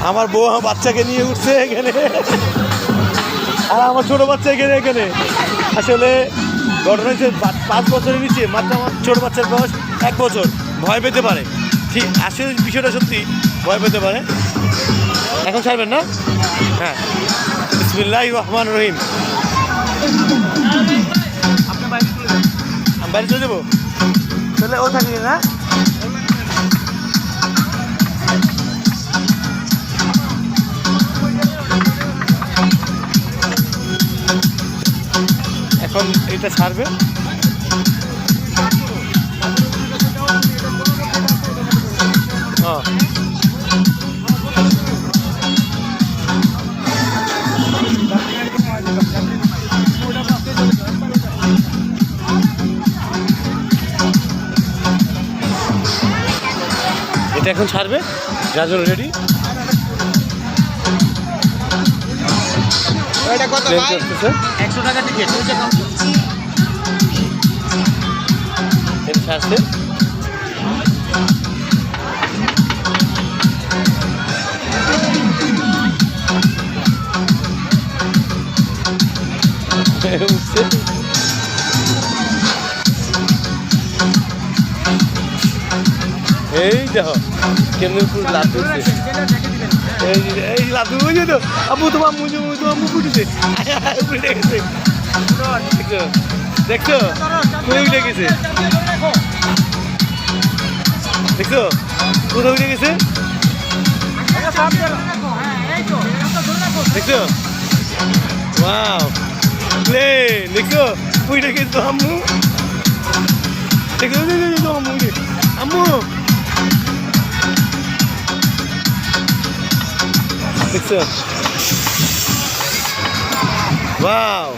আমার বউ আমার বাচ্চাকে নিয়ে উঠছে এখানে, আর আমার ছোটো বাচ্চা এখানে এখানে আসলে ঘটনা হচ্ছে 5 বছরের নিচে মাত্র আমার ছোটো বাচ্চার বয়স 1 বছর, ভয় পেতে পারে। ঠিক আসলে বিষয়টা সত্যি ভয় পেতে পারে। এখন ছাড়বেন না? হ্যাঁ, বিসমিল্লাহির রহমানির রহিম। আমি বাইরে চলে যাবো, তাহলে ও থাকবে না। এখন এটা ছাড়বে। এটা এখন ছাড়বে, যার জন্য রেডি। এটা কত ভাই? 100 টাকা টিকিট। এটা ছাড়ছে। উঠছে। এই দেখো কেমন পুরো লাড্ডু উঠছে। এই লাড্ডু বুঝে তো আম্মু তোমার আম্মু আম্মু উঠেছে, উঠে গেছে। দেখছো কোথায় উঠে গেছে, দেখছো কোথায় উঠে গেছে, দেখছো? ওয়াও প্লেন, দেখছো উঠে গেছে আম্মু, দেখছো আম্মু আম্মু দেখছো? ওয়াও